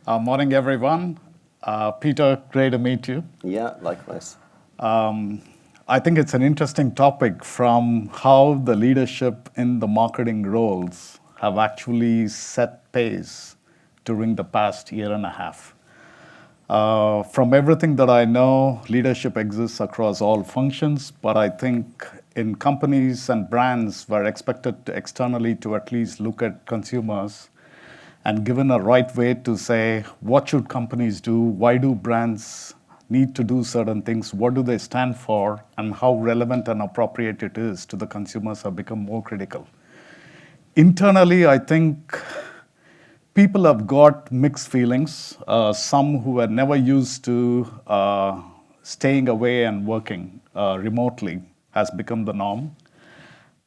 Morning, everyone. Peter, great to meet you. Yeah, likewise. I think it's an interesting topic from how the leadership in the marketing roles have actually set pace during the past year and a half. From everything that I know, leadership exists across all functions, but I think in companies and brands, we're expected to externally to at least look at consumers and given a right way to say what should companies do, why do brands need to do certain things, what do they stand for, and how relevant and appropriate it is to the consumers have become more critical. Internally, I think people have got mixed feelings. Some who are never used to staying away and working remotely has become the norm.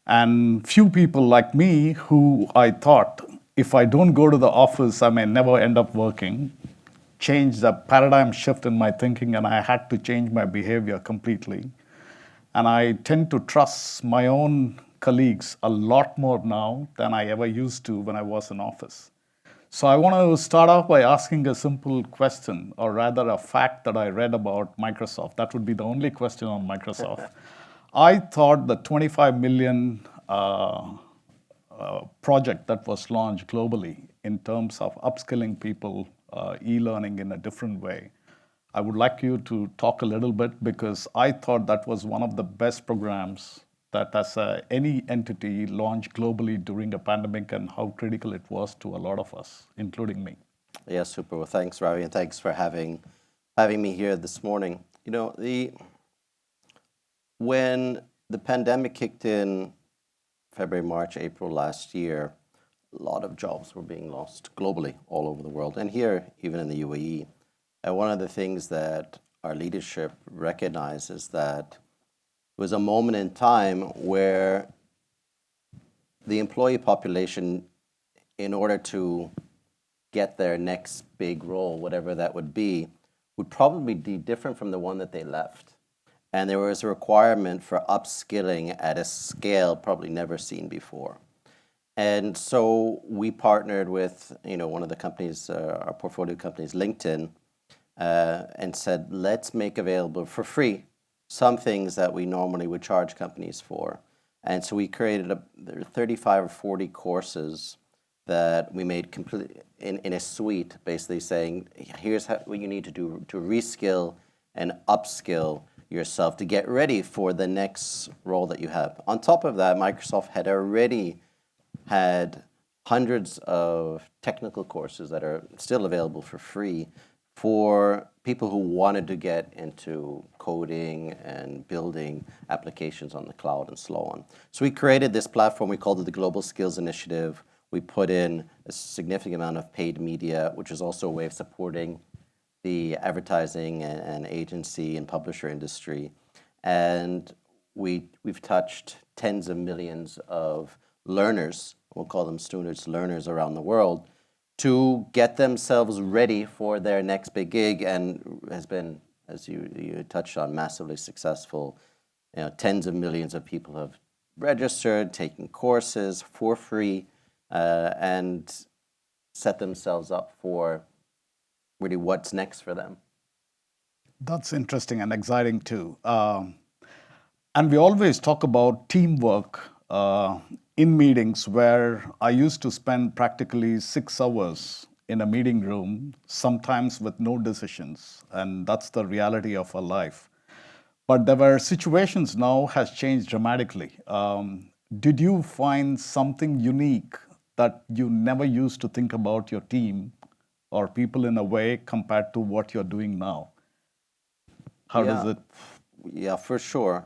And few people like me who I thought if I don't go to the office, I may never end up working, changed the paradigm shift in my thinking, and I had to change my behavior completely. And I tend to trust my own colleagues a lot more now than I ever used to when I was in office. So I want to start off by asking a simple question, or rather a fact that I read about Microsoft. That would be the only question on Microsoft. I thought the 25 million project that was launched globally in terms of upskilling people, e-learning in a different way. I would like you to talk a little bit because I thought that was one of the best programs that as any entity launched globally during a pandemic and how critical it was to a lot of us, including me. Yeah, super. Well, thanks, Ravi, and thanks for having me here this morning. When the pandemic kicked in February, March, April last year, a lot of jobs were being lost globally, all over the world, and here, even in the UAE. And one of the things that our leadership recognizes that it was a moment in time where the employee population, in order to get their next big role, whatever that would probably be different from the one that they left. And there was a requirement for upskilling at a scale probably never seen before. And so we partnered with one of the companies, our portfolio companies, LinkedIn, and said, let's make available for free some things that we normally would charge companies for. And so we created 35 or 40 courses that we made complete in a suite, basically saying, here's what you need to do to reskill and upskill yourself to get ready for the next role that you have. On top of that, Microsoft had already had hundreds of technical courses that are still available for free for people who wanted to get into coding and building applications on the cloud and so on. So we created this platform, we called it the Global Skills Initiative. We put in a significant amount of paid media, which is also a way of supporting the advertising and agency and publisher industry. And we've touched tens of millions of learners, we'll call them students, learners around the world, to get themselves ready for their next big gig, and has been, as you touched on, massively successful. Tens of millions of people have registered, taken courses for free, and set themselves up for really what's next for them. That's interesting and exciting too. And we always talk about teamwork in meetings where I used to spend practically 6 hours in a meeting room, sometimes with no decisions. And that's the reality of our life. But there were situations now has changed dramatically. Did you find something unique that you never used to think about your team or people in a way compared to what you're doing now? How does it? Yeah, for sure.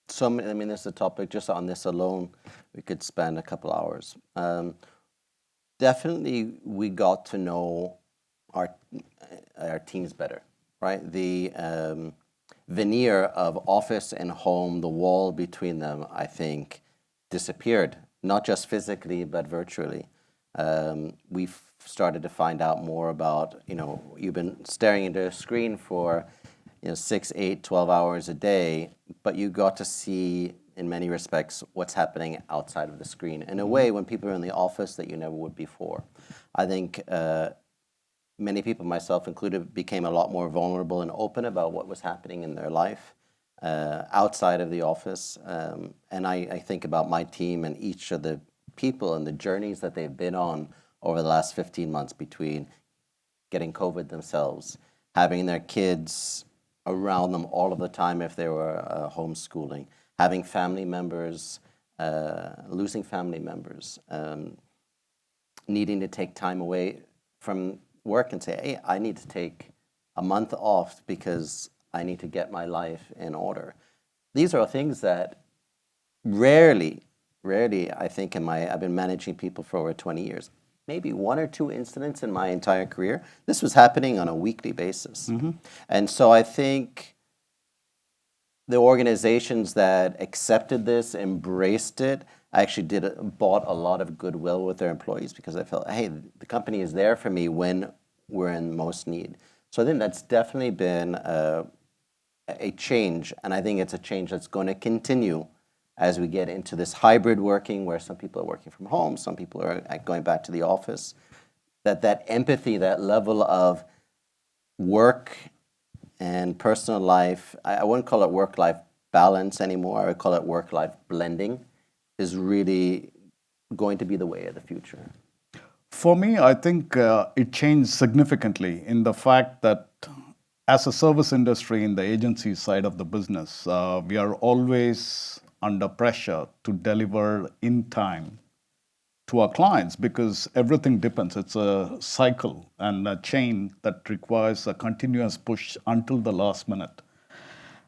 This is a topic just on this alone, we could spend a couple hours. Definitely, we got to know our teams better, right? The veneer of office and home, the wall between them, I think, disappeared, not just physically, but virtually. We've started to find out more about, you've been staring into a screen for 6, 8, 12 hours a day, but you got to see, in many respects, what's happening outside of the screen in a way when people are in the office that you never would before. I think many people, myself included, became a lot more vulnerable and open about what was happening in their life outside of the office. And I think about my team and each of the people and the journeys that they've been on over the last 15 months between getting COVID themselves, having their kids around them all of the time if they were homeschooling, having family members, losing family members, needing to take time away from work and say, hey, I need to take a month off because I need to get my life in order. These are things that rarely, I think I've been managing people for over 20 years. Maybe one or two incidents in my entire career. This was happening on a weekly basis. And so I think the organizations that accepted this, embraced it, actually bought a lot of goodwill with their employees because I felt, hey, the company is there for me when we're in most need. So I think that's definitely been a change, and I think it's a change that's going to continue as we get into this hybrid working where some people are working from home, some people are going back to the office. That empathy, that level of work and personal life, I wouldn't call it work-life balance anymore, I would call it work-life blending, is really going to be the way of the future. For me, I think it changed significantly in the fact that as a service industry in the agency side of the business, we are always under pressure to deliver in time to our clients because everything depends. It's a cycle and a chain that requires a continuous push until the last minute.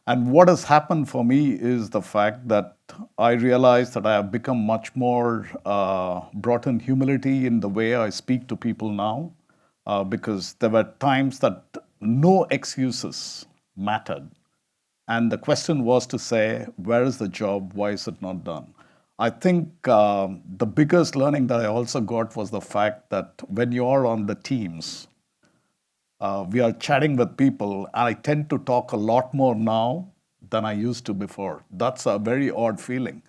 And what has happened for me is the fact that I realized that I have become much more brought in humility in the way I speak to people now, because there were times that no excuses mattered. And the question was to say, where is the job? Why is it not done? I think the biggest learning that I also got was the fact that when you are on the teams, we are chatting with people, and I tend to talk a lot more now than I used to before. That's a very odd feeling.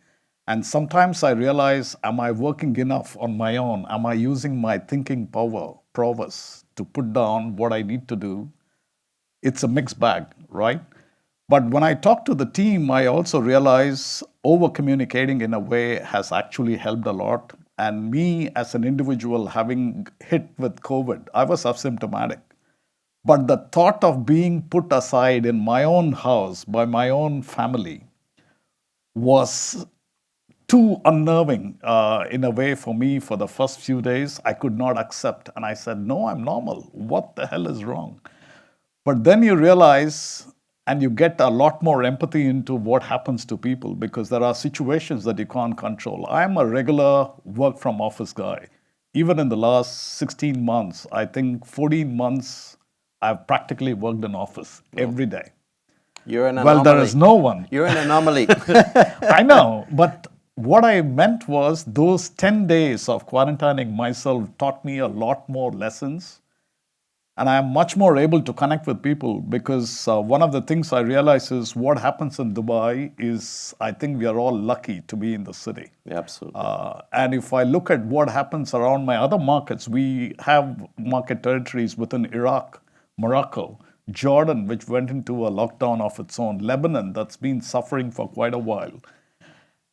And sometimes I realize, am I working enough on my own? Am I using my thinking prowess to put down what I need to do? It's a mixed bag, right? But when I talk to the team, I also realize over communicating in a way has actually helped a lot. And me as an individual having hit with COVID, I was asymptomatic. But the thought of being put aside in my own house by my own family was too unnerving in a way for me for the first few days. I could not accept. And I said, no, I'm normal. What the hell is wrong? But then you realize and you get a lot more empathy into what happens to people because there are situations that you can't control. I'm a regular work from office guy. Even in the last 16 months, I think 14 months, I've practically worked in office every day. You're an Well, anomaly. there is no one. You're an anomaly. I know, but what I meant was those 10 days of quarantining myself taught me a lot more lessons. And I am much more able to connect with people because one of the things I realize is what happens in Dubai is I think we are all lucky to be in the city. Yeah, absolutely. And if I look at what happens around my other markets, we have market territories within Iraq, Morocco, Jordan, which went into a lockdown of its own, Lebanon, that's been suffering for quite a while.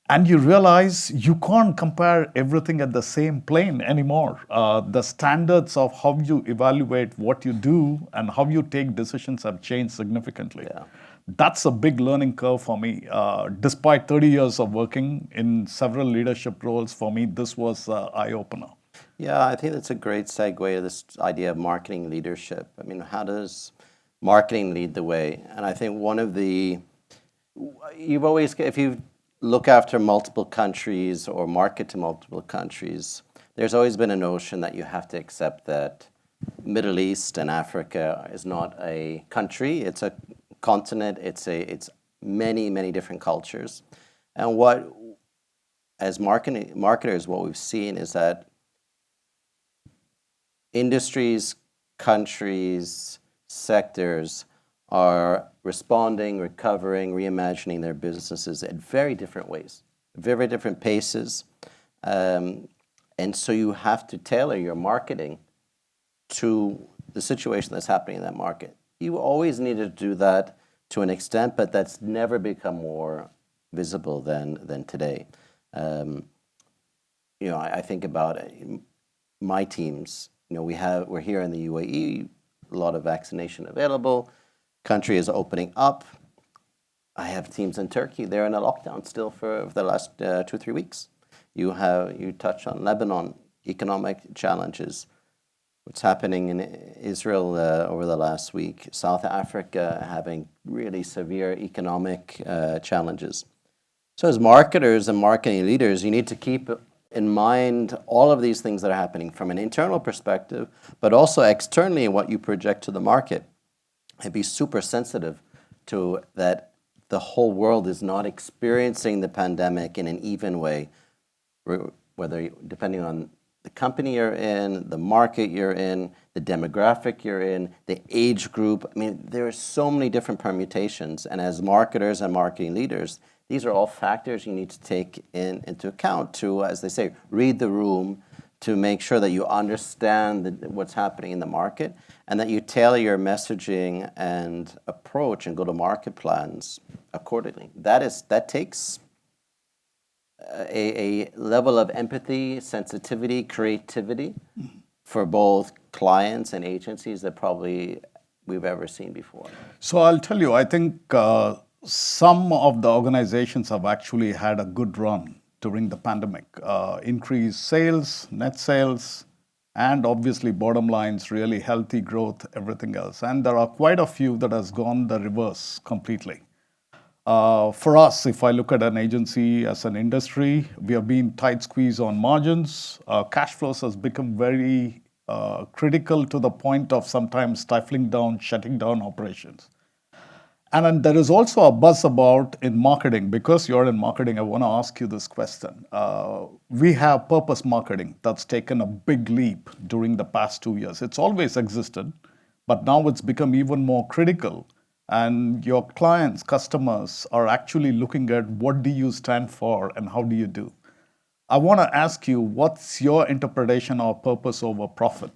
And you realize you can't compare everything at the same plane anymore. The standards of how you evaluate what you do and how you take decisions have changed significantly. Yeah. That's a big learning curve for me. Despite 30 years of working in several leadership roles, for me, this was an eye-opener. Yeah, I think that's a great segue to this idea of marketing leadership. I mean, how does marketing lead the way? And I think one of the, if you look after multiple countries or market to multiple countries, there's always been a notion that you have to accept that Middle East and Africa is not a country, it's a continent, it's many, many different cultures. And what, as marketers, what we've seen is that industries, countries, sectors are responding, recovering, reimagining their businesses at very different ways, very different paces. And so you have to tailor your marketing to the situation that's happening in that market. You always needed to do that to an extent, but that's never become more visible than today. I think about my teams. We're here in the UAE, a lot of vaccination available. Country is opening up. I have teams in Turkey. They're in a lockdown still for the last 2-3 weeks. You touch on Lebanon, economic challenges. What's happening in Israel over the last week, South Africa having really severe economic challenges. So as marketers and marketing leaders, you need to keep in mind all of these things that are happening from an internal perspective, but also externally in what you project to the market. And be super sensitive to that the whole world is not experiencing the pandemic in an even way, whether depending on the company you're in, the market you're in, the demographic you're in, the age group. I mean, there are so many different permutations. And as marketers and marketing leaders, these are all factors you need to take into account to, as they say, read the room, to make sure that you understand what's happening in the market and that you tailor your messaging and approach and go-to-market plans accordingly. That takes a level of empathy, sensitivity, creativity for both clients and agencies that probably we've ever seen before. So I'll tell you, I think some of the organizations have actually had a good run during the pandemic. Increased sales, net sales, and obviously bottom lines, really healthy growth, everything else. And there are quite a few that has gone the reverse completely. For us, if I look at an agency as an industry, we have been tight squeeze on margins. Cash flows has become very critical to the point of sometimes stifling down, shutting down operations. And then there is also a buzz about in marketing. Because you're in marketing, I want to ask you this question. We have purpose marketing that's taken a big leap during the past 2 years. It's always existed, but now it's become even more critical. And your clients, customers are actually looking at what do you stand for and how do you do. I want to ask you, what's your interpretation of purpose over profit?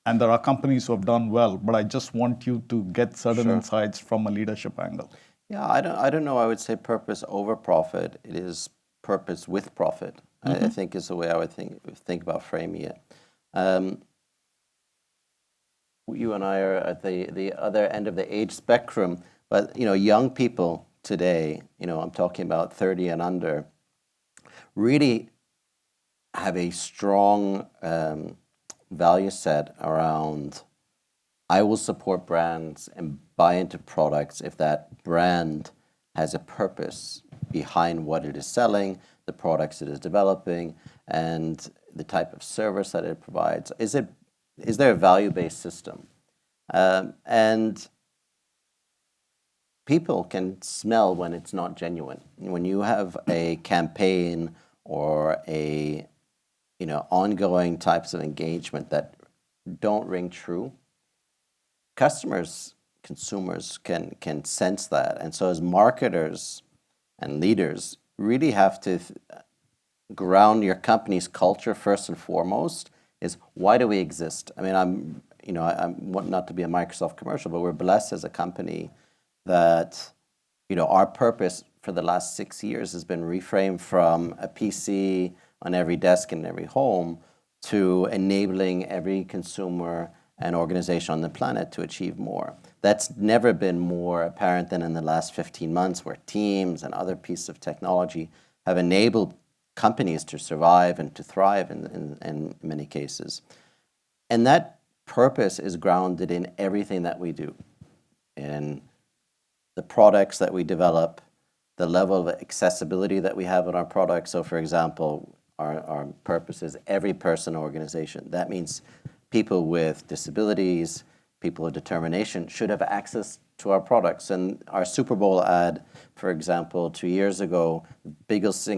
And there are companies who have done well, but I just want you to get certain insights from a leadership angle. Yeah, I don't know. I would say purpose over profit. It is purpose with profit. I think is the way I would think about framing it. You and I are at the other end of the age spectrum, but young people today, I'm talking about 30 and under, really have a strong value set around, I will support brands and buy into products if that brand has a purpose behind what it is selling, the products it is developing, and the type of service that it provides. Is there a value-based system? And people can smell when it's not genuine. When you have a campaign or ongoing types of engagement that don't ring true, consumers can sense that. And so as marketers and leaders really have to ground your company's culture first and foremost is, why do we exist? I mean, I want not to be a Microsoft commercial, but we're blessed as a company that, our purpose for the last 6 years has been reframed from a PC on every desk in every home to enabling every consumer and organization on the planet to achieve more. That's never been more apparent than in the last 15 months, where Teams and other pieces of technology have enabled companies to survive and to thrive in many cases. And that purpose is grounded in everything that we do, in the products that we develop, the level of accessibility that we have in our products. So for example, our purpose is every person organization. That means people with disabilities, people with determination should have access to our products. And our Super Bowl ad, for example, 2 years ago, the biggest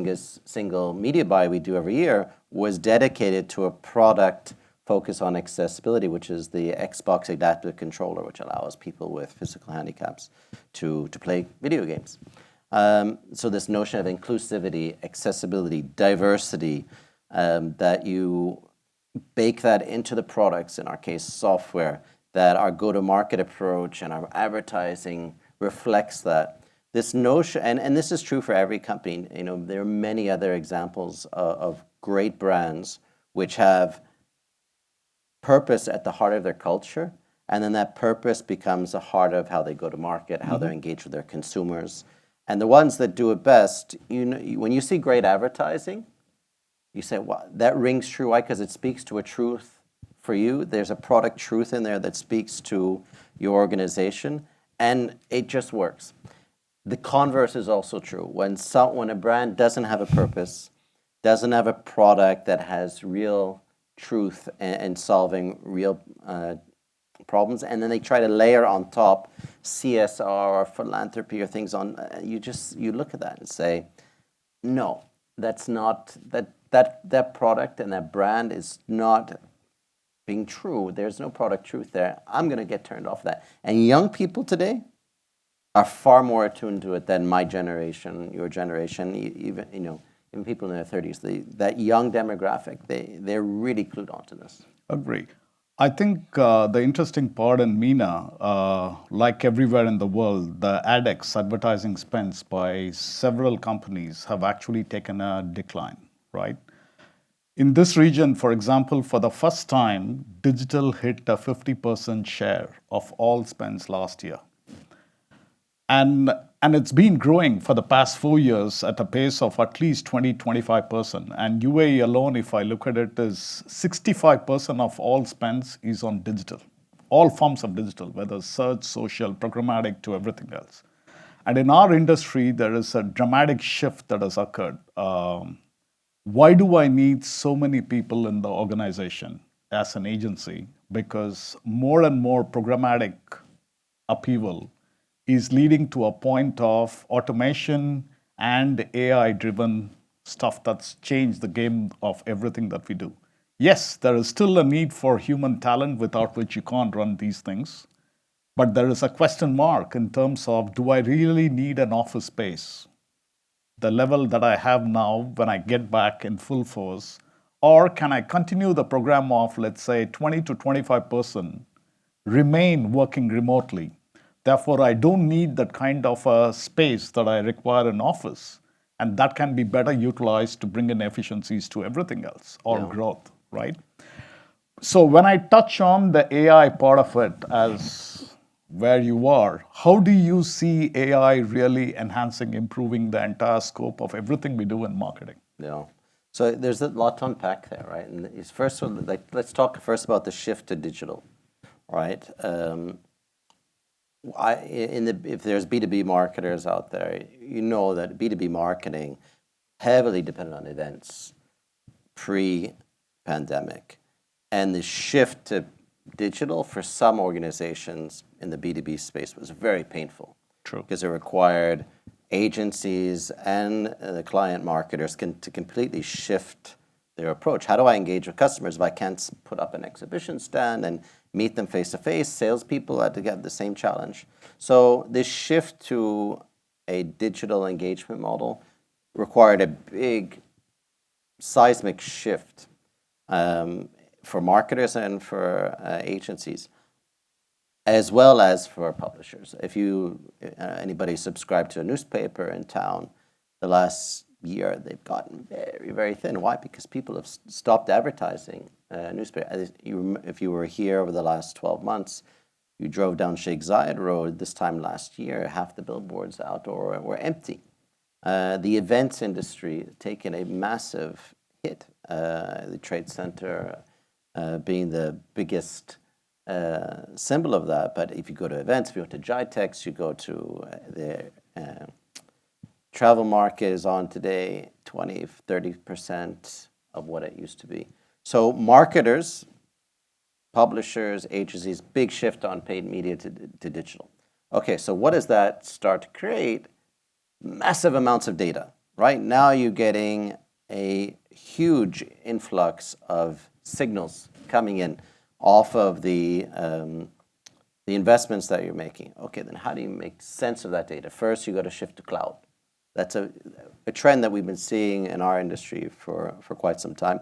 single media buy we do every year was dedicated to a product focused on accessibility, which is the Xbox Adaptive Controller, which allows people with physical handicaps to play video games. So this notion of inclusivity, accessibility, diversity, that you bake that into the products, in our case, software, that our go-to-market approach and our advertising reflects that. This notion, and this is true for every company. There are many other examples of great brands which have purpose at the heart of their culture, and then that purpose becomes the heart of how they go to market, how they engage with their consumers. And the ones that do it best, when you see great advertising, you say, wow, that rings true. Why? Because it speaks to a truth for you. There's a product truth in there that speaks to your organization, and it just works. The converse is also true. When a brand doesn't have a purpose, doesn't have a product that has real truth and solving real problems, and then they try to layer on top CSR or philanthropy or things on, you look at that and say, no, that's not, that product and that brand is not being true. There's no product truth there. I'm going to get turned off that. And young people today are far more attuned to it than my generation, your generation, even people in their 30s. That young demographic, they're really clued onto this. Agree. I think the interesting part in MENA, like everywhere in the world, the AdX advertising spends by several companies have actually taken a decline, right? In this region, for example, for the first time, digital hit a 50% share of all spends last year. And it's been growing for the past 4 years at a pace of at least 20-25%. And UAE alone, if I look at it, is 65% of all spends is on digital, all forms of digital, whether search, social, programmatic, to everything else. And in our industry, there is a dramatic shift that has occurred. Why do I need so many people in the organization as an agency? Because more and more programmatic upheaval is leading to a point of automation and AI-driven stuff that's changed the game of everything that we do. Yes, there is still a need for human talent without which you can't run these things. But there is a question mark in terms of, do I really need an office space? The level that I have now when I get back in full force, or can I continue the program of, let's say, 20-25% remain working remotely? Therefore, I don't need that kind of a space that I require in office, and that can be better utilized to bring in efficiencies to everything else or growth, right? So when I touch on the AI part of it as where you are, how do you see AI really enhancing, improving the entire scope of everything we do in marketing? Yeah. So there's a lot to unpack there, right? And first, let's talk first about the shift to digital, right? If there's B2B marketers out there, you know that B2B marketing heavily depended on events pre-pandemic. And the shift to digital for some organizations in the B2B space was very painful. True. Because it required agencies and the client marketers to completely shift their approach. How do I engage with customers if I can't put up an exhibition stand and meet them face to face? Salespeople had to get the same challenge. So this shift to a digital engagement model required a big seismic shift for marketers and for agencies, as well as for publishers. If anybody subscribed to a newspaper in town, the last year they've gotten very, very thin. Why? Because people have stopped advertising newspaper. If you were here over the last 12 months, you drove down Sheikh Zayed Road this time last year, half the billboards outdoor were empty. The events industry taken a massive hit. The Trade Center being the biggest symbol of that. But if you go to events, if you go to GITEX, you go to the travel market is on today 20-30% of what it used to be. So marketers, publishers, agencies, big shift on paid media to digital. Okay, so what does that start to create? Massive amounts of data. Right now you're getting a huge influx of signals coming in off of the investments that you're making. Okay, then how do you make sense of that data? First, you got to shift to cloud. That's a trend that we've been seeing in our industry for quite some time.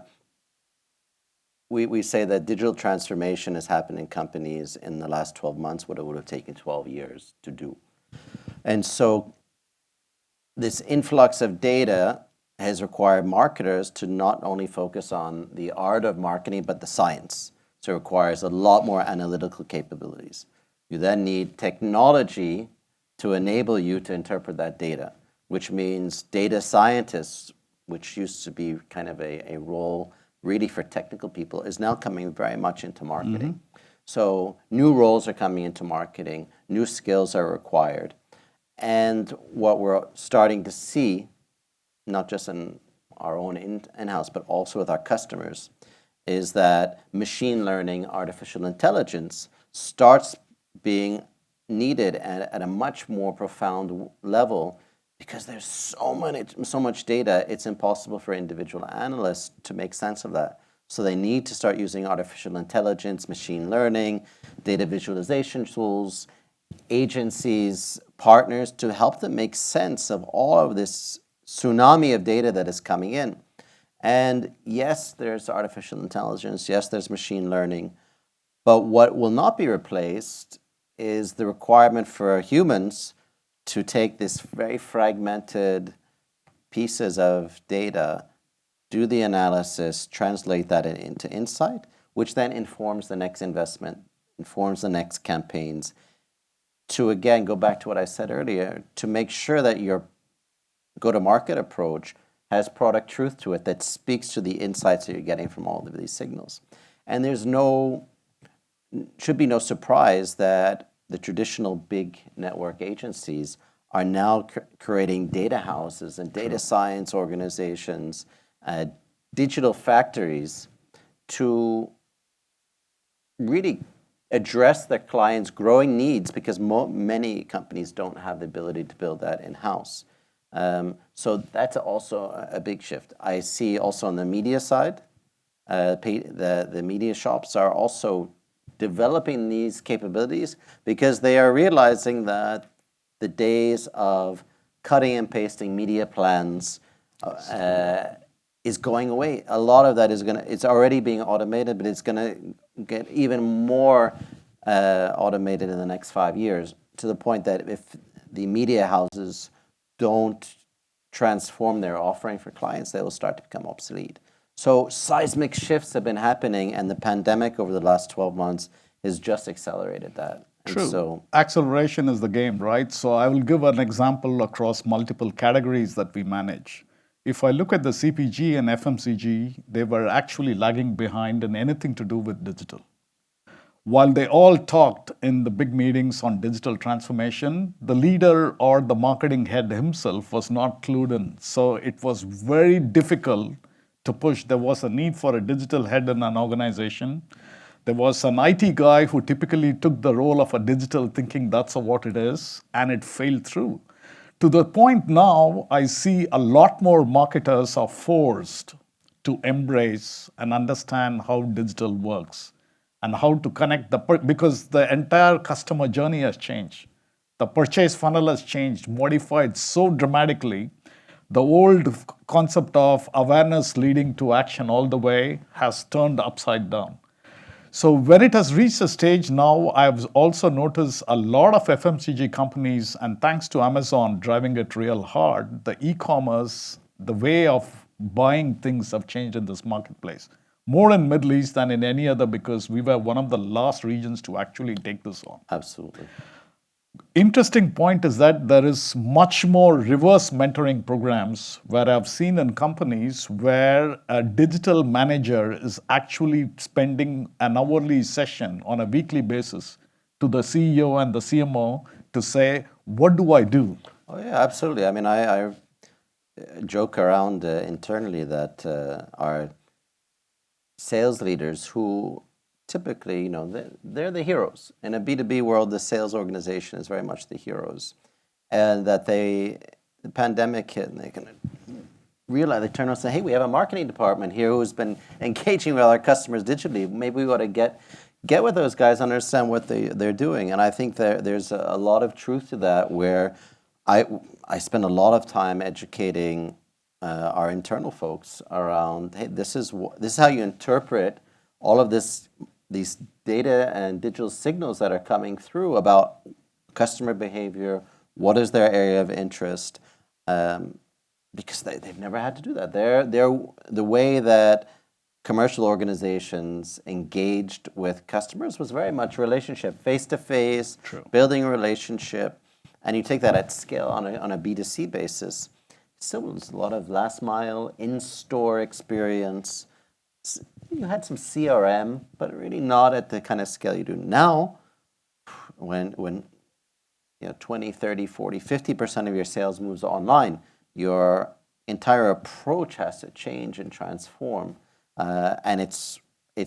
we say that digital transformation has happened in companies in the last 12 months, what it would have taken 12 years to do. And so this influx of data has required marketers to not only focus on the art of marketing, but the science. So it requires a lot more analytical capabilities. You then need technology to enable you to interpret that data, which means data scientists, which used to be kind of a role really for technical people, is now coming very much into marketing. So new roles are coming into marketing, new skills are required. And what we're starting to see, not just in our own in-house, but also with our customers, is that machine learning, artificial intelligence starts being needed at a much more profound level, because there's so much data, it's impossible for individual analysts to make sense of that. So they need to start using artificial intelligence, machine learning, data visualization tools, agencies, partners, to help them make sense of all of this tsunami of data that is coming in. And yes, there's artificial intelligence, yes, there's machine learning, but what will not be replaced is the requirement for humans to take this very fragmented pieces of data, do the analysis, translate that into insight, which then informs the next investment, informs the next campaigns, to again go back to what I said earlier, to make sure that your go-to-market approach has product truth to it that speaks to the insights that you're getting from all of these signals. And should be no surprise that the traditional big network agencies are now creating data houses and data science organizations, digital factories, to really address their clients' growing needs, because many companies don't have the ability to build that in-house. So that's also a big shift. I see also on the media side, the media shops are also developing these capabilities, because they are realizing that the days of cutting and pasting media plans is going away. A lot of that it's already being automated, but it's gonna get even more automated in the next 5 years, to the point that if the media houses don't transform their offering for clients, they will start to become obsolete. So seismic shifts have been happening, and the pandemic over the last 12 months has just accelerated that. True. So, acceleration is the game, right? So I will give an example across multiple categories that we manage. If I look at the CPG and FMCG, they were actually lagging behind in anything to do with digital. While they all talked in the big meetings on digital transformation, the leader or the marketing head himself was not clued in. So it was very difficult to push. There was a need for a digital head in an organization. There was an IT guy who typically took the role of a digital, thinking that's what it is, and it failed through. To the point now, I see a lot more marketers are forced to embrace and understand how digital works and how to connect because the entire customer journey has changed. The purchase funnel has changed, modified so dramatically. The old concept of awareness leading to action all the way has turned upside down. So when it has reached a stage now, I've also noticed a lot of FMCG companies, and thanks to Amazon driving it real hard, the e-commerce, the way of buying things have changed in this marketplace. More in Middle East than in any other, because we were one of the last regions to actually take this on. absolutely. Interesting point is that there is much more reverse mentoring programs, where I've seen in companies where a digital manager is actually spending an hourly session on a weekly basis to the CEO and the CMO to say, what do I do? Oh yeah, absolutely. I mean, I joke around internally that our sales leaders, who typically, they're the heroes. In a B2B world, the sales organization is very much the heroes. And that the pandemic hit, and they kind of realize, they turn around and say, hey, we have a marketing department here who's been engaging with our customers digitally. Maybe we ought to get with those guys, understand what they're doing. And I think there's a lot of truth to that, where I spend a lot of time educating our internal folks around, hey, this is how you interpret all of these data and digital signals that are coming through about customer behavior, what is their area of interest, because they've never had to do that. The way that commercial organizations engaged with customers was very much relationship, face-to-face, building a relationship, and you take that at scale on a B2C basis. Still, there's a lot of last mile, in-store experience. You had some CRM, but really not at the kind of scale you do now. When 20, 30, 40, 50% of your sales moves online, your entire approach has to change and transform. And it's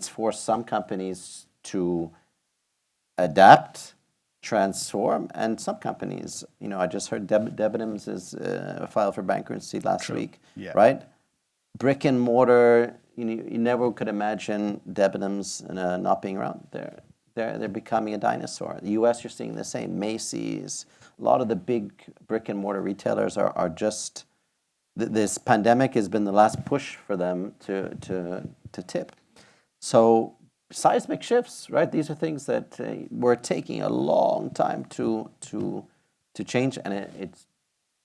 forced some companies to adapt, transform, and some companies, I just heard Debenhams is filed for bankruptcy last week, right? Brick and mortar, you never could imagine Debenhams not being around. They're becoming a dinosaur. The U.S., you're seeing the same. Macy's, a lot of the big brick and mortar retailers are just. This pandemic has been the last push for them to tip. So seismic shifts, right? These are things that were taking a long time to change, and it's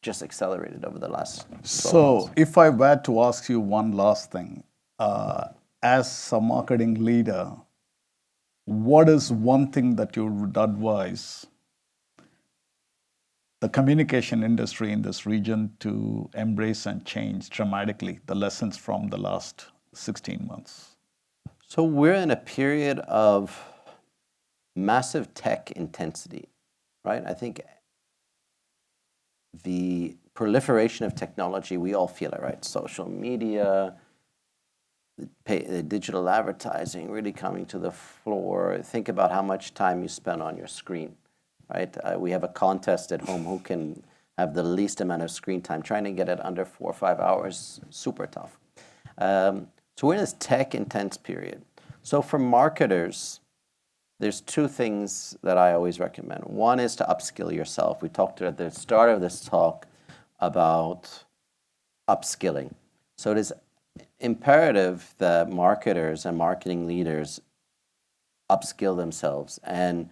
just accelerated over the last 12 months. So if I were to ask you one last thing, as a marketing leader, what is one thing that you would advise the communication industry in this region to embrace and change dramatically, the lessons from the last 16 months? So we're in a period of massive tech intensity, right? I think the proliferation of technology, we all feel it, right? Social media, the digital advertising really coming to the floor. Think about how much time you spend on your screen. Right? We have a contest at home who can have the least amount of screen time. Trying to get it under 4 or 5 hours, super tough. So we're in this tech-intense period. So for marketers, there's two things that I always recommend. One is to upskill yourself. We talked at the start of this talk about upskilling. So it is imperative that marketers and marketing leaders upskill themselves and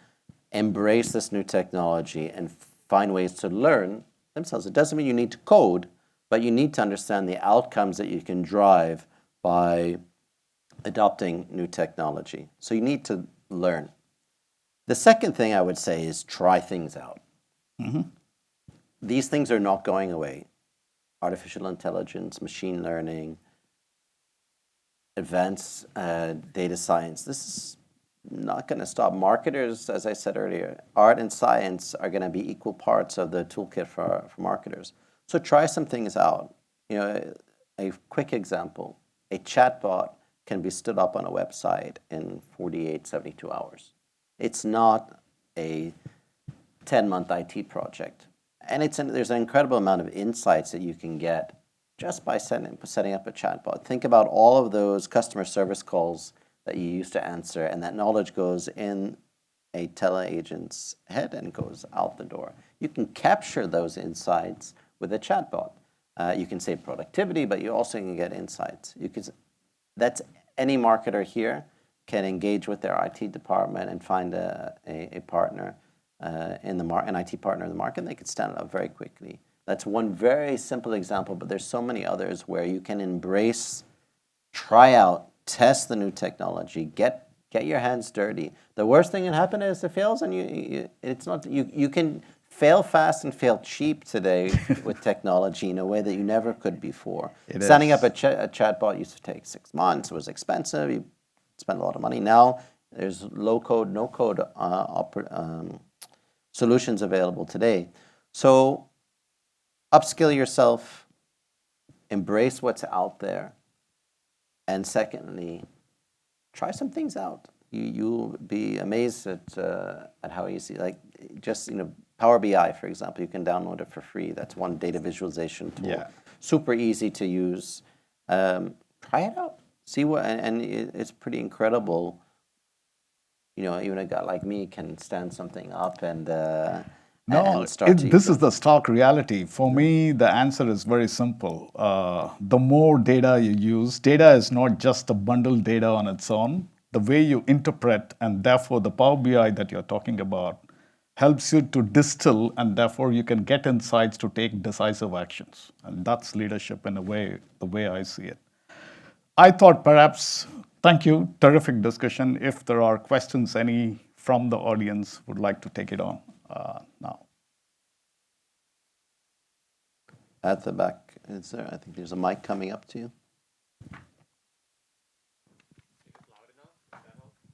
embrace this new technology and find ways to learn themselves. It doesn't mean you need to code, but you need to understand the outcomes that you can drive by adopting new technology. So you need to learn. The second thing I would say is try things out. These things are not going away. Artificial intelligence, machine learning, advanced data science. This is not going to stop. Marketers, as I said earlier, art and science are going to be equal parts of the toolkit for marketers. So try some things out. A quick example, a chatbot can be stood up on a website in 48, 72 hours. It's not a 10-month IT project. And there's an incredible amount of insights that you can get just by setting up a chatbot. Think about all of those customer service calls that you used to answer, and that knowledge goes in a tele-agent's head and goes out the door. You can capture those insights with a chatbot. You can save productivity, but you also can get insights. That's any marketer here can engage with their IT department and find a partner an IT partner in the market, and they could stand it up very quickly. That's one very simple example, but there's so many others where you can embrace, try out, test the new technology, get your hands dirty. The worst thing that can happen is it fails, and you can fail fast and fail cheap today with technology in a way that you never could before. Setting up a chatbot used to take 6 months. It was expensive. You spend a lot of money. Now there's low-code, no-code solutions available today. So upskill yourself, embrace what's out there, and secondly, try some things out. You'll be amazed at how easy. Power BI, for example, you can download it for free. That's one data visualization tool. Yeah. Super easy to use. Try it out. See and it's pretty incredible. Even a guy like me can stand something up and start to use this is the stark reality. For me, the answer is very simple. The more data you use, data is not just a bundled data on its own. the way you interpret, and therefore the Power BI that you're talking about helps you to distill, and therefore you can get insights to take decisive actions. And that's leadership in a way, the way I see it. I thought perhaps, thank you, terrific discussion. If there are questions, any from the audience would like to take it on now. At the back, is there? I think there's a mic coming up to you.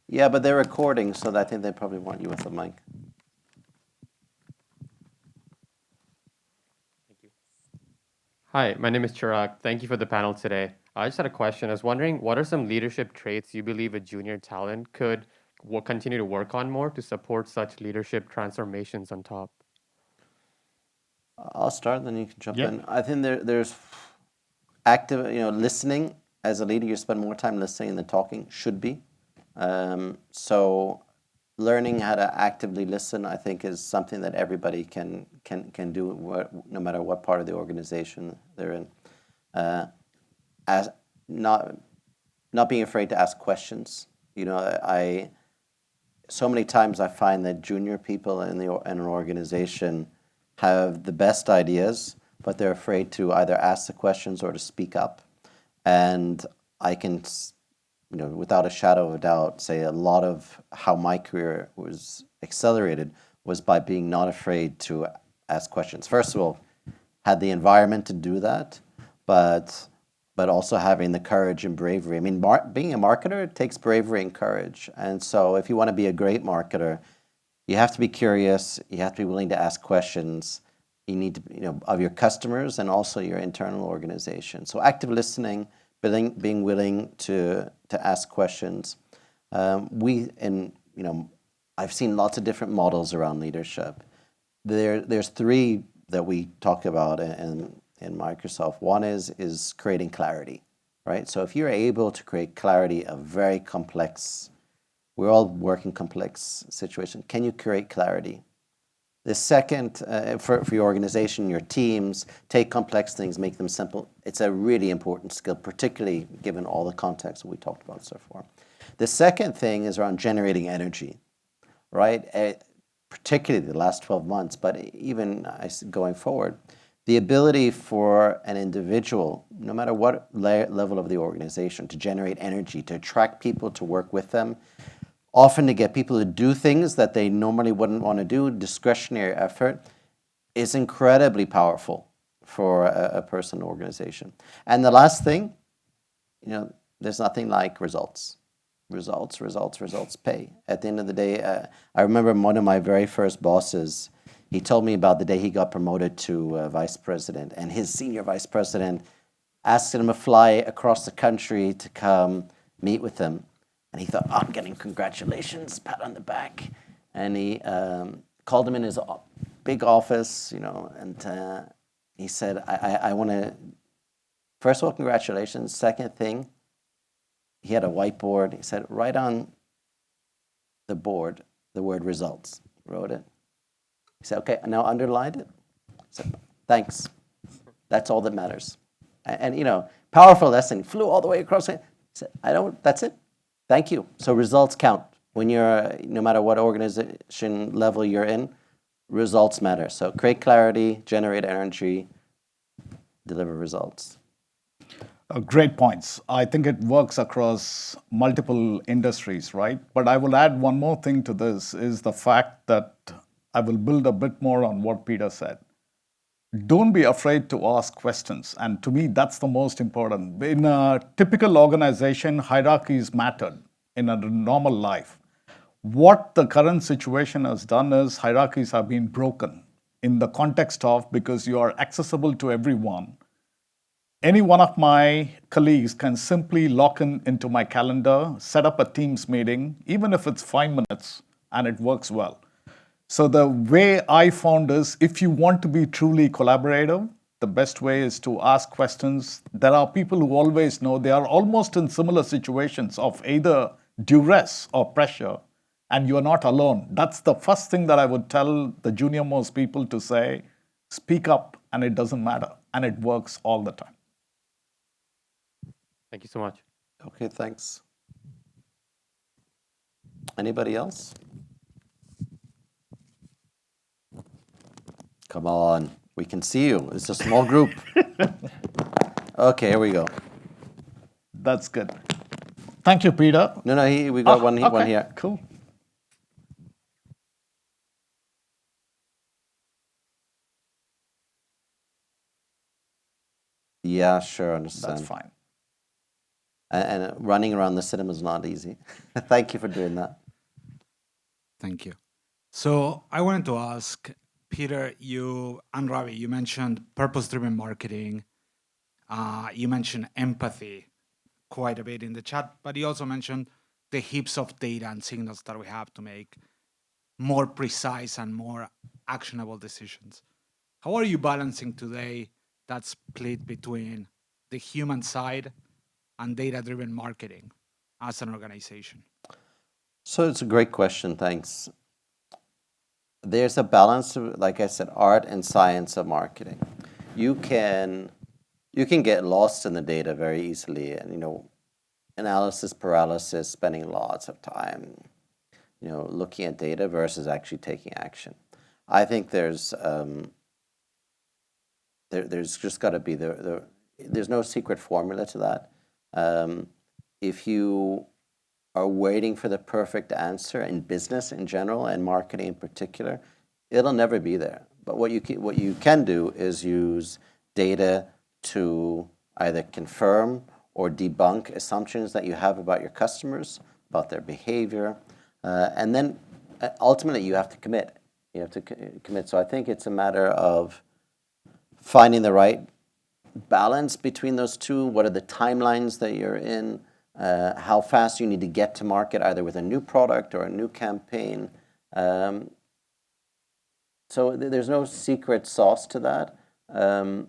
Yeah, but they're recording, so I think they probably want you with the mic. Thank you. Hi, my name is Chirag. Thank you for the panel today. I just had a question. I was wondering, what are some leadership traits you believe a junior talent could continue to work on more to support such leadership transformations on top? I'll start, then you can jump Yeah. in. I think there's active, listening. As a leader, you spend more time listening than talking, should be. So learning how to actively listen, I think, is something that everybody can do, no matter what part of the organization they're in. As not being afraid to ask questions. So many times I find that junior people in an organization have the best ideas, but they're afraid to either ask the questions or to speak up. And I can, without a shadow of a doubt, say a lot of how my career was accelerated was by being not afraid to ask questions. First of all, had the environment to do that, but also having the courage and bravery. I mean, being a marketer takes bravery and courage. And so if you want to be a great marketer, you have to be curious. You have to be willing to ask questions. You need to, of your customers and also your internal organization. So active listening, being willing to ask questions. I've seen lots of different models around leadership. There's three that we talk about in Microsoft. One is creating clarity, right? So if you're able to create clarity of very complex, we're all working complex situation. Can you create clarity? The second, for your organization, your teams, take complex things, make them simple. It's a really important skill, particularly given all the context we talked about so far. The second thing is around generating energy, right? Particularly the last 12 months, but even going forward. The ability for an individual, no matter what level of the organization, to generate energy, to attract people to work with them, often to get people to do things that they normally wouldn't want to do, discretionary effort, is incredibly powerful for a person or organization. And the last thing, there's nothing like results. Results pay. At the end of the day, I remember one of my very first bosses, he told me about the day he got promoted to vice president, and his senior vice president asked him to fly across the country to come meet with him. And he thought, I'm getting congratulations, pat on the back. And he called him in his big office, and he said, I want to, first of all, congratulations. Second thing, he had a whiteboard. He said, write on the board the word results. Wrote it. He said, okay, now underlined it. He said, thanks. That's all that matters. And powerful lesson. Flew all the way across it. He said, that's it. Thank you. So results count. When you're, no matter what organization level you're in, results matter. So create clarity, generate energy, deliver results. Great points. I think it works across multiple industries, right? But I will add one more thing to this, is the fact that I will build a bit more on what Peter said. Don't be afraid to ask questions. And to me, that's the most important. In a typical organization, hierarchies mattered in a normal life. What the current situation has done is hierarchies have been broken in the context of, because you are accessible to everyone. Any one of my colleagues can simply log into my calendar, set up a Teams meeting, even if it's 5 minutes, and it works well. So the way I found is, if you want to be truly collaborative, the best way is to ask questions. There are people who always know they are almost in similar situations of either duress or pressure, and you are not alone. That's the first thing that I would tell the junior most people to say, speak up, and it doesn't matter, and it works all the time. Thank you so much. Okay, thanks. Anybody else? Come on, we can see you. It's a small group. Okay, here we go. That's good. Thank you, Peter. No, we got one okay, here. Cool. Yeah, sure, understand. That's fine. And running around the cinema is not easy. Thank you for doing that. Thank you. So I wanted to ask, Peter, you and Ravi, you mentioned purpose-driven marketing. You mentioned empathy quite a bit in the chat, but you also mentioned the heaps of data and signals that we have to make more precise and more actionable decisions. How are you balancing today that split between the human side and data-driven marketing as an organization? So it's a great question, thanks. There's a balance, like I said, art and science of marketing. You can get lost in the data very easily, and analysis paralysis, spending lots of time, looking at data versus actually taking action. I think there's just got to be there's no secret formula to that. If you are waiting for the perfect answer in business in general and marketing in particular, it'll never be there. But what you can do is use data to either confirm or debunk assumptions that you have about your customers, about their behavior, and then ultimately you have to commit. You have to commit. So I think it's a matter of finding the right balance between those two. What are the timelines that you're in? How fast you need to get to market, either with a new product or a new campaign. So there's no secret sauce to that. I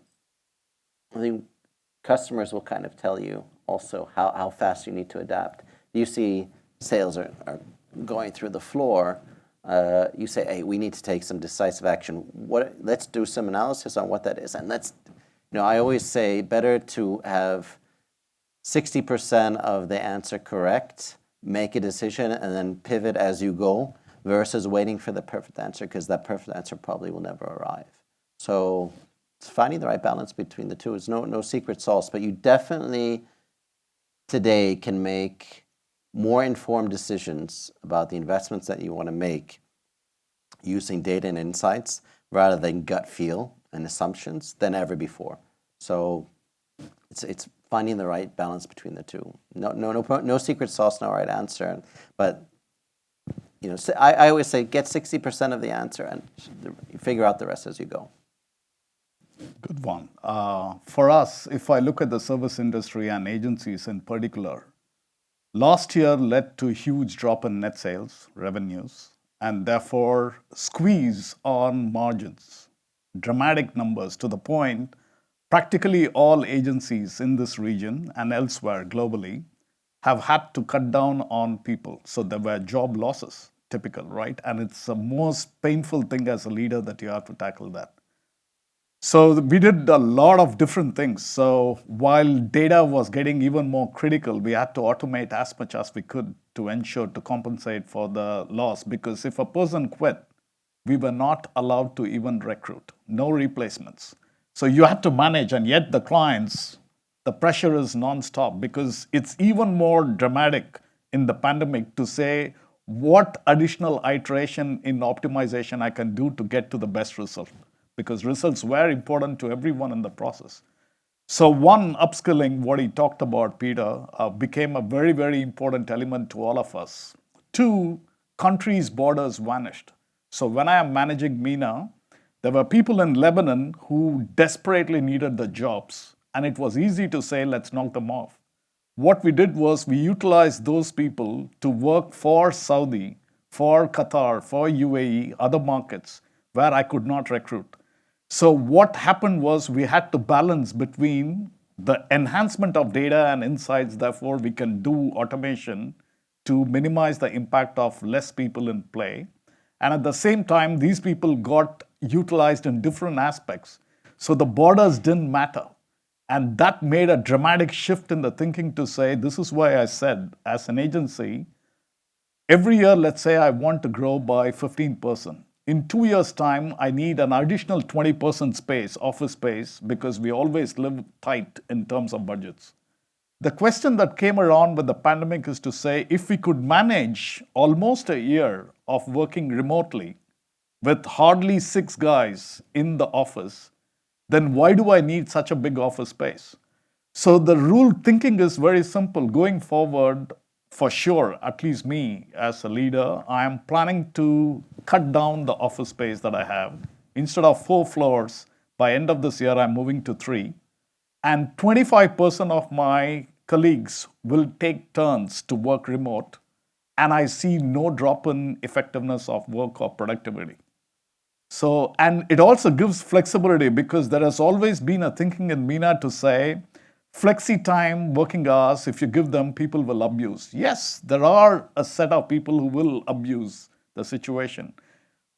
think customers will kind of tell you also how fast you need to adapt. You see sales are going through the floor. You say, hey, we need to take some decisive action. Let's do some analysis on what that is. And I always say better to have 60% of the answer correct, make a decision, and then pivot as you go, versus waiting for the perfect answer, because that perfect answer probably will never arrive. So it's finding the right balance between the two. It's no secret sauce, but you definitely today can make more informed decisions about the investments that you want to make using data and insights rather than gut feel and assumptions than ever before. So it's finding the right balance between the two. No secret sauce, no right answer. But I always say get 60% of the answer and figure out the rest as you go. Good one. For us, if I look at the service industry and agencies in particular, last year led to a huge drop in net sales revenues and therefore squeeze on margins. Dramatic numbers to the point practically all agencies in this region and elsewhere globally have had to cut down on people. So there were job losses, typical, right? And it's the most painful thing as a leader that you have to tackle that. So we did a lot of different things. So while data was getting even more critical, we had to automate as much as we could to ensure to compensate for the loss. Because if a person quit, we were not allowed to even recruit, no replacements. So you had to manage, and yet the clients, the pressure is nonstop because it's even more dramatic in the pandemic to say what additional iteration in optimization I can do to get to the best result, because results were important to everyone in the process. So one, upskilling, what he talked about, Peter, became a very, very important element to all of us. Two, countries' borders vanished. So when I am managing MENA, there were people in Lebanon who desperately needed the jobs, and it was easy to say, let's knock them off. What we did was we utilized those people to work for Saudi, for Qatar, for UAE, other markets where I could not recruit. So what happened was we had to balance between the enhancement of data and insights, therefore we can do automation to minimize the impact of less people in play. And at the same time, these people got utilized in different aspects. So the borders didn't matter. And that made a dramatic shift in the thinking to say, this is why I said, as an agency, Every year, let's say I want to grow by 15%. In 2 years' time, I need an additional 20% space, office space, because we always live tight in terms of budgets. The question that came around with the pandemic is to say, if we could manage almost a year of working remotely with hardly 6 guys in the office, then why do I need such a big office space? So the rule thinking is very simple. Going forward, for sure, at least me as a leader, I am planning to cut down the office space that I have. Instead of 4 floors, by end of this year, I'm moving to 3. And 25% of my colleagues will take turns to work remote. And I see no drop in effectiveness of work or productivity. So, and it also gives flexibility because there has always been a thinking in MENA to say, flexi time, working hours, if you give them, people will abuse. Yes, there are a set of people who will abuse the situation.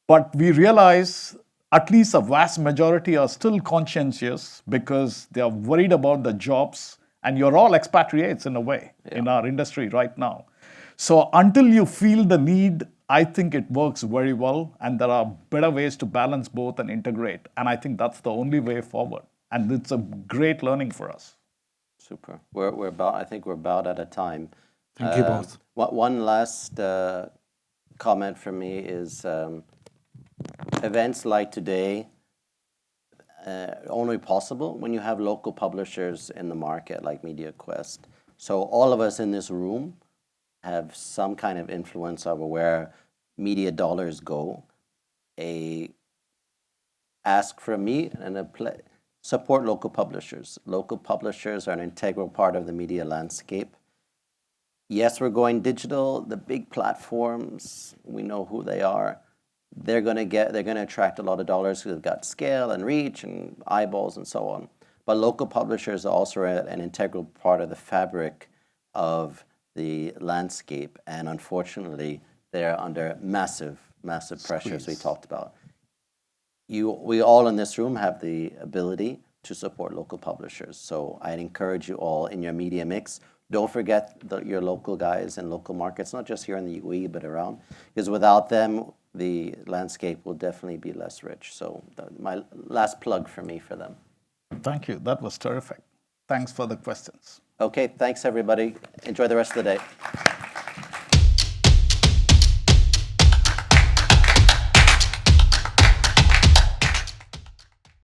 But we realize at least a vast majority are still conscientious because they are worried about the jobs. And you're all expatriates in a way in our industry right now. So until you feel the need, I think it works very well. And there are better ways to balance both and integrate. And I think that's the only way forward. And it's a great learning for us. Super. I think we're about at a time. Thank you both. One last comment from me is events like today only possible when you have local publishers in the market like MediaQuest. So all of us in this room have some kind of influence over where media dollars go. A ask from me and support local publishers. Local publishers are an integral part of the media landscape. Yes, we're going digital. The big platforms, we know who they are. They're going to attract a lot of dollars because they've got scale and reach and eyeballs and so on. But local publishers are also an integral part of the fabric of the landscape. And unfortunately, they're under massive pressure, as we talked about. We all in this room have the ability to support local publishers. So I'd encourage you all in your media mix, don't forget your local guys in local markets, not just here in the UAE, but around. Because without them, the landscape will definitely be less rich. So my last plug for me for them. Thank you. That was terrific. Thanks for the questions. Okay, thanks everybody. Enjoy the rest of the day.